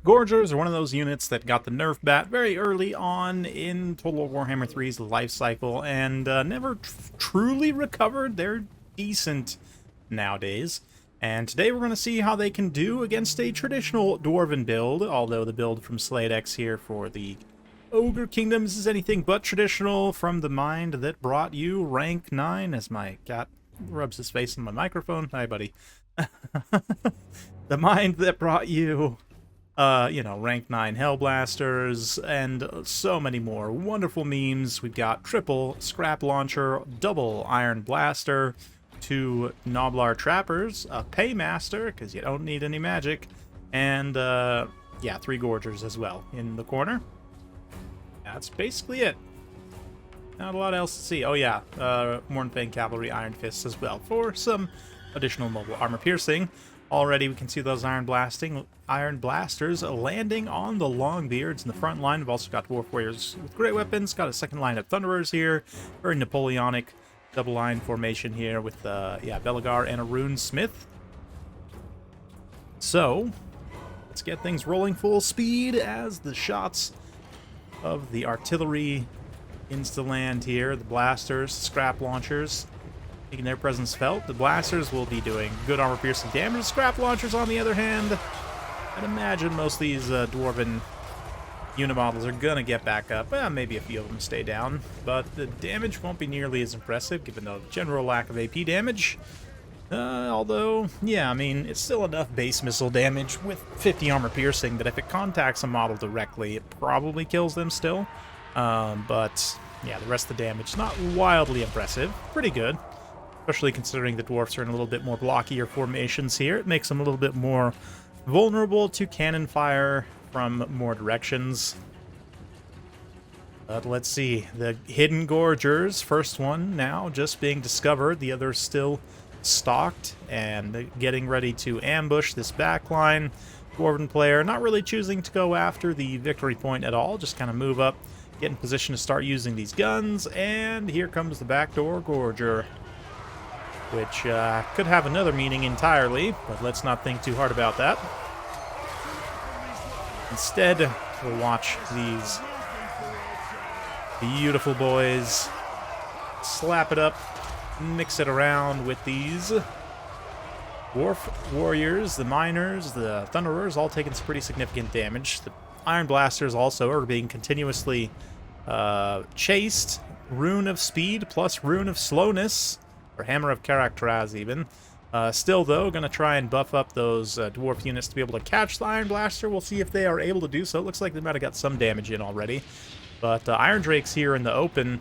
Gorgers are one of those units that got the nerf bat very early on in Total War Warhammer 3's life cycle and never truly recovered. They're decent nowadays. And today we're going to see how they can do against a traditional Dwarven build, although the build from Slade X here for the Ogre Kingdoms is anything but traditional. From the mind that brought you rank 9, as my cat rubs his face on my microphone. Hi, buddy. The mind that brought you rank 9 Hellblasters, and so many more wonderful memes. We've got triple Scrap Launcher, double Iron Blaster, 2 Noblar Trappers, a Paymaster, because you don't need any magic, and, 3 Gorgers as well in the corner. That's basically it. Not a lot else to see. Oh yeah, Mornfang Cavalry Iron Fists as well, for some additional mobile armor piercing. Already we can see those Iron Blasters landing on the Longbeards in the front line. We've also got Dwarf Warriors with great weapons. Got a second line of Thunderers here. Very Napoleonic double line formation here with Belagar and a Rune Smith. So let's get things rolling full speed as the shots of the artillery insta-land here. The blasters, scrap launchers, making their presence felt. The blasters will be doing good armor piercing damage. The scrap launchers, on the other hand, I'd imagine most of these Dwarven unimodels are gonna get back up. Maybe a few of them stay down, but the damage won't be nearly as impressive given the general lack of AP damage. Although, yeah, I mean, it's still enough base missile damage with 50 armor piercing that if it contacts a model directly, it probably kills them still. But yeah, the rest of the damage, not wildly impressive. Pretty good, especially considering the Dwarfs are in a little bit more blockier formations here. It makes them a little bit more vulnerable to cannon fire from more directions. But let's see, the hidden Gorgers, first one now just being discovered, the others still stalked and getting ready to ambush this backline. Dwarven player not really choosing to go after the victory point at all, just kind of move up, get in position to start using these guns, and here comes the backdoor Gorger, which could have another meaning entirely, but let's not think too hard about that. Instead, we'll watch these beautiful boys slap it up, mix it around with these Dwarf Warriors, the Miners, the Thunderers, all taking some pretty significant damage. The Iron Blasters also are being continuously chased. Rune of Speed plus Rune of Slowness, or Hammer of Karakteraz even. Still, though, going to try and buff up those Dwarf units to be able to catch the Iron Blaster. We'll see if they are able to do so. It looks like they might have got some damage in already. But Iron Drakes here in the open.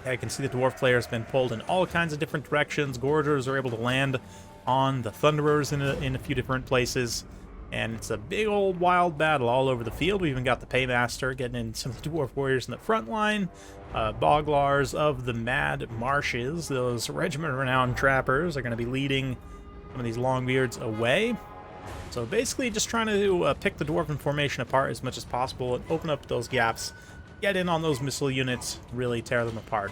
I can see the Dwarf player has been pulled in all kinds of different directions. Gorgers are able to land on the Thunderers in a few different places. And it's a big old wild battle all over the field. We even got the Paymaster getting in some of the Dwarf Warriors in the front line. Boglars of the Mad Marshes, those regiment-renowned trappers, are going to be leading some of these Longbeards away. So basically just trying to pick the Dwarven formation apart as much as possible and open up those gaps, get in on those missile units, really tear them apart,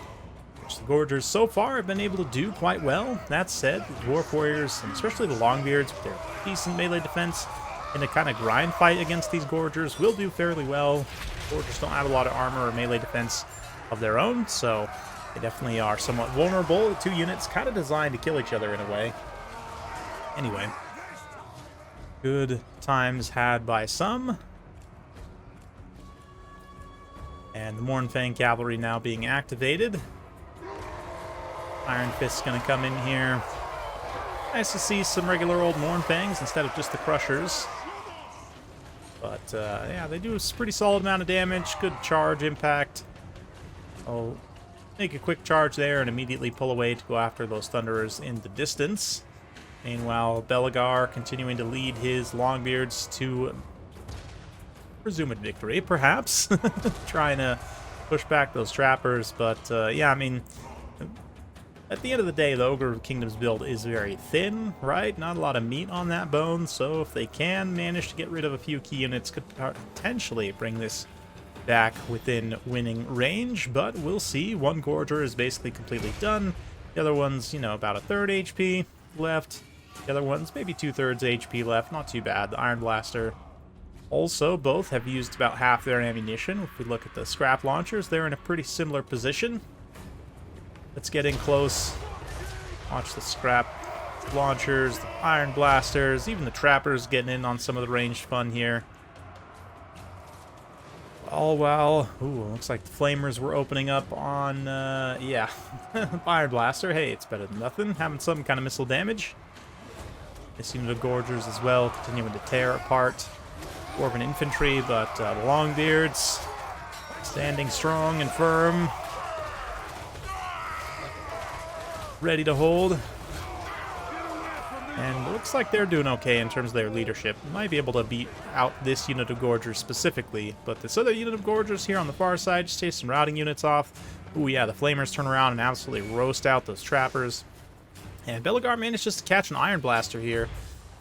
which the Gorgers so far have been able to do quite well. That said, the Dwarf Warriors, and especially the Longbeards with their decent melee defense, in a kind of grind fight against these Gorgers will do fairly well. Gorgers don't have a lot of armor or melee defense of their own, so they definitely are somewhat vulnerable. The two units kind of designed to kill each other in a way. Anyway, good times had by some. And the Mornfang Cavalry now being activated. Iron Fist's going to come in here. Nice to see some regular old Mornfangs instead of just the Crushers. But, yeah, they do a pretty solid amount of damage. Good charge impact. I'll make a quick charge there and immediately pull away to go after those Thunderers in the distance. Meanwhile, Belagar continuing to lead his Longbeards to presumed victory, perhaps. Trying to push back those trappers, but yeah, I mean, at the end of the day, the Ogre Kingdom's build is very thin, right? Not a lot of meat on that bone, so if they can manage to get rid of a few key units, could potentially bring this back within winning range, but we'll see. One Gorger is basically completely done. The other one's, you know, about a third HP left. The other one's maybe 2/3 HP left. Not too bad. The Iron Blaster Also, both have used about half their ammunition. If we look at the scrap launchers, they're in a pretty similar position. Let's get in close. Watch the scrap launchers, the iron blasters, even the trappers getting in on some of the ranged fun here. All while, ooh, looks like the flamers were opening up on, yeah, iron blaster. Hey, it's better than nothing. Having some kind of missile damage. This unit of Gorgers as well, continuing to tear apart Dwarven infantry, but the Longbeards standing strong and firm, ready to hold. And it looks like they're doing okay in terms of their leadership. Might be able to beat out this unit of Gorgers specifically, but this other unit of Gorgers here on the far side just takes some routing units off. Ooh, yeah, the Flamers turn around and absolutely roast out those trappers. And Belagar manages to catch an Iron Blaster here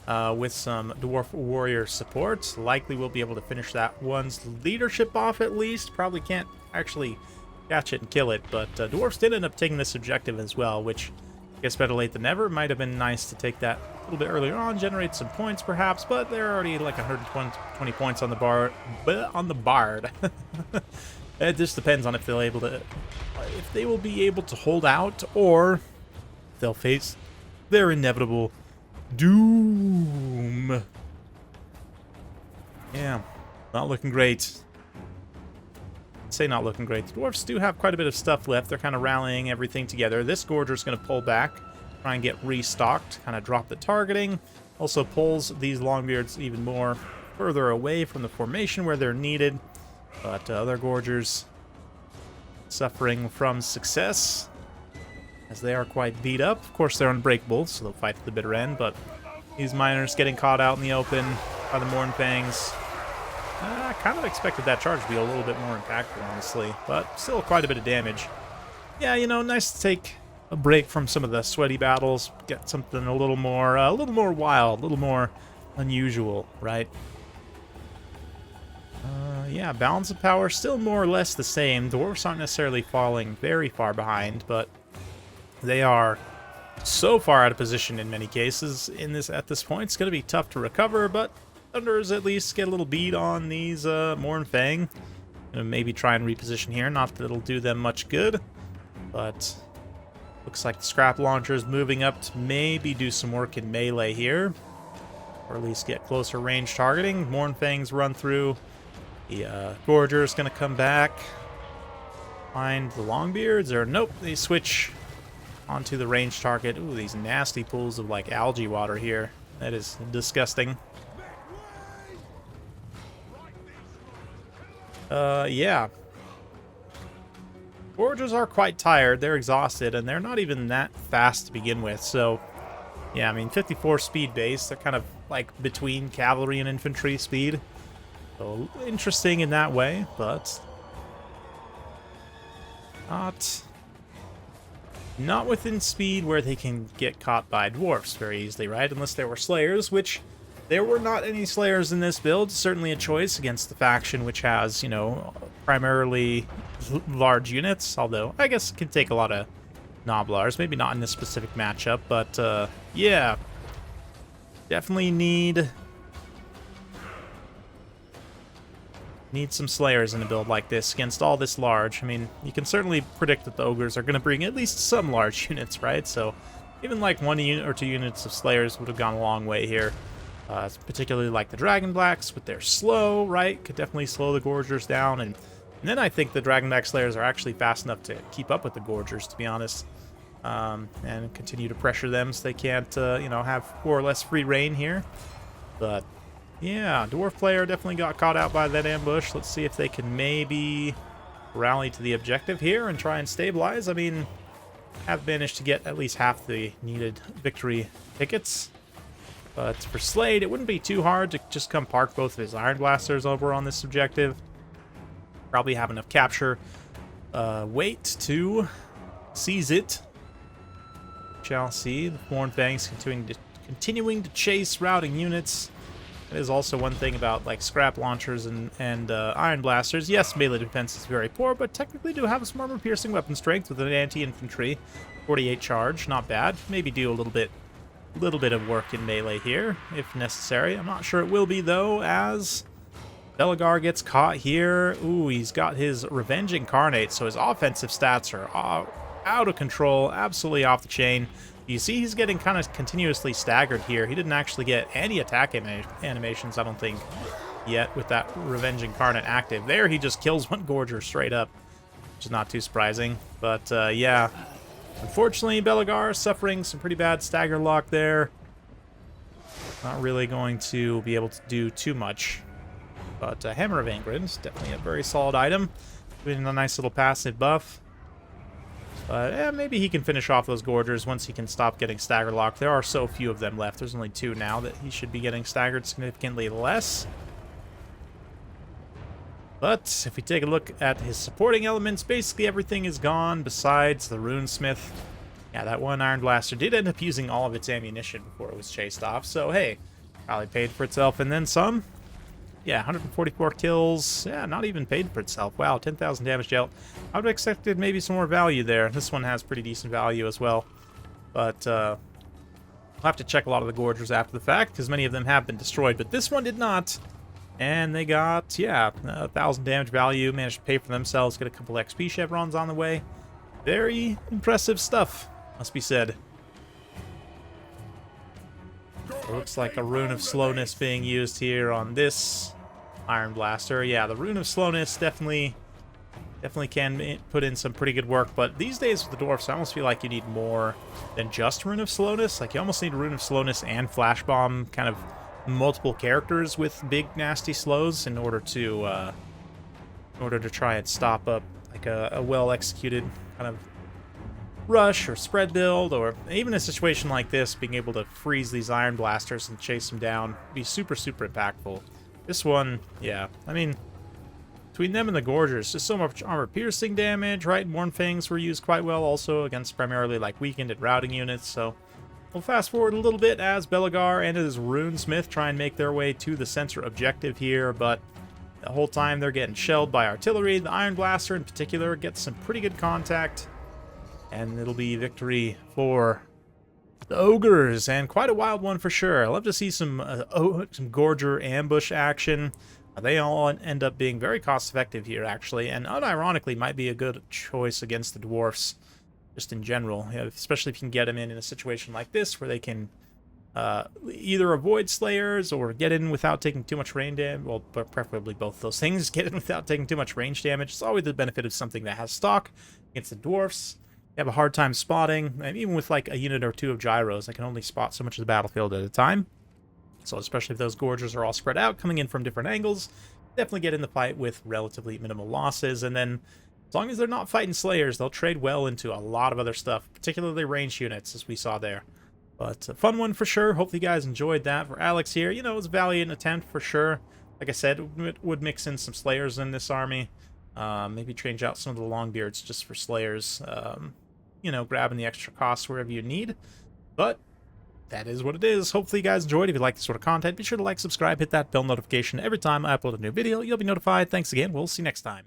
with some Dwarf Warrior support. Likely will be able to finish that one's leadership off at least. Probably can't actually catch it and kill it, but Dwarfs did end up taking this objective as well, which I guess better late than never. Might have been nice to take that a little bit earlier on, generate some points perhaps, but they're already like 120 points on the bar, on the Bard. It just depends on if they will be able to hold out, or they'll face their inevitable doom. Yeah, not looking great. Say not looking great. The Dwarfs do have quite a bit of stuff left. They're kind of rallying everything together. This Gorger's going to pull back, try and get restocked, kind of drop the targeting. Also pulls these Longbeards even more further away from the formation where they're needed. But other Gorgers suffering from success, as they are quite beat up. Of course, they're unbreakable, so they'll fight to the bitter end, but these miners getting caught out in the open by the Mournfangs. I kind of expected that charge to be a little bit more impactful, honestly, but still quite a bit of damage. Yeah, you know, nice to take a break from some of the sweaty battles, get something a little more wild, a little more unusual, right? Yeah, balance of power still more or less the same. Dwarfs aren't necessarily falling very far behind, but they are so far out of position in many cases at this point. It's going to be tough to recover, but Thunders at least get a little beat on these Mournfang. Maybe try and reposition here. Not that it'll do them much good, but looks like the scrap launcher's moving up to maybe do some work in melee here, or at least get closer range targeting. Mournfangs run through. The Gorger's going to come back, find the Longbeards, or nope, they switch onto the range target. Ooh, these nasty pools of like algae water here. That is disgusting. Yeah. Gorgers are quite tired. They're exhausted, and they're not even that fast to begin with. So, yeah, I mean, 54 speed base. They're kind of like between cavalry and infantry speed. So, interesting in that way, but not within speed where they can get caught by dwarfs very easily, right? Unless there were slayers, which there were not any slayers in this build. Certainly a choice against the faction which has, you know, primarily large units, although I guess it can take a lot of Noblars. Maybe not in this specific matchup, but yeah, definitely need some slayers in a build like this against all this large. I mean, you can certainly predict that the ogres are going to bring at least some large units, right? So even like 1 unit or 2 units of slayers would have gone a long way here. Particularly like the Dragon Blacks with their slow, right? Could definitely slow the Gorgers down. And then I think the Dragon Black Slayers are actually fast enough to keep up with the Gorgers, to be honest. And continue to pressure them so they can't, you know, have more or less free reign here. But yeah, Dwarf player definitely got caught out by that ambush. Let's see if they can maybe rally to the objective here and try and stabilize. I mean, have managed to get at least half the needed victory tickets. But for Slade, it wouldn't be too hard to just come park both of his Iron Blasters over on this objective. Probably have enough capture weight to seize it. Shall see. The Mournfangs continuing to chase routing units. That is also one thing about like scrap launchers and Iron Blasters. Yes, melee defense is very poor, but technically do have some armor-piercing weapon strength with an anti-infantry. 48 charge, not bad. Maybe do a little bit of work in melee here, if necessary. I'm not sure it will be, though, as Belagar gets caught here. Ooh, he's got his Revenge Incarnate, so his offensive stats are out of control, absolutely off the chain. You see he's getting kind of continuously staggered here. He didn't actually get any attack animations, I don't think, yet with that Revenge Incarnate active. There he just kills one Gorger straight up, which is not too surprising. But yeah, unfortunately Belagar suffering some pretty bad stagger lock there. Not really going to be able to do too much. But Hammer of Angrid is definitely a very solid item, doing a nice little passive buff. But maybe he can finish off those Gorgers once he can stop getting stagger locked. There are so few of them left. There's only 2 now that he should be getting staggered significantly less. But if we take a look at his supporting elements, basically everything is gone besides the Runesmith. Yeah, that one Iron Blaster did end up using all of its ammunition before it was chased off. So hey, probably paid for itself and then some. Yeah, 144 kills. Yeah, not even paid for itself. Wow, 10,000 damage dealt. I would have expected maybe some more value there. This one has pretty decent value as well. But I'll have to check a lot of the Gorgers after the fact, because many of them have been destroyed. But this one did not. And they got, yeah, 1,000 damage value. Managed to pay for themselves. Get a couple XP chevrons on the way. Very impressive stuff, must be said. It looks like a Rune of Slowness being used here on this Iron Blaster. Yeah, the Rune of Slowness definitely can put in some pretty good work, but these days with the Dwarfs, I almost feel like you need more than just Rune of Slowness. Like, you almost need Rune of Slowness and Flash Bomb, kind of multiple characters with big, nasty slows in order to try and stop up, like, a well-executed kind of rush or spread build, or even a situation like this, being able to freeze these Iron Blasters and chase them down would be super, super impactful. This one, yeah, I mean, between them and the Gorgers, just so much armor-piercing damage, right? Mournfangs were used quite well also against primarily, like, weakened and routing units, so we'll fast forward a little bit as Belagar and his Runesmith try and make their way to the center objective here, but the whole time they're getting shelled by artillery. The Iron Blaster in particular gets some pretty good contact, and it'll be victory for the Ogres, and quite a wild one for sure. I love to see some Gorger ambush action. They all end up being very cost-effective here, actually, and unironically might be a good choice against the Dwarfs, just in general, especially if you can get them in a situation like this, where they can either avoid Slayers or get in without taking too much range damage. Well, preferably both those things. Get in without taking too much range damage. It's always the benefit of something that has stock against the Dwarfs. You have a hard time spotting, and even with like a unit or 2 of gyros, I can only spot so much of the battlefield at a time. So especially if those Gorgers are all spread out, coming in from different angles, definitely get in the fight with relatively minimal losses. And then, as long as they're not fighting Slayers, they'll trade well into a lot of other stuff, particularly ranged units, as we saw there. But a fun one for sure. Hopefully you guys enjoyed that. For Alex here, you know, it was a valiant attempt for sure. Like I said, it would mix in some Slayers in this army. Maybe change out some of the Longbeards just for Slayers. You know, grabbing the extra costs wherever you need. But that is what it is. Hopefully you guys enjoyed. If you like this sort of content, be sure to like, subscribe, hit that bell notification. Every time I upload a new video, you'll be notified. Thanks again. We'll see you next time.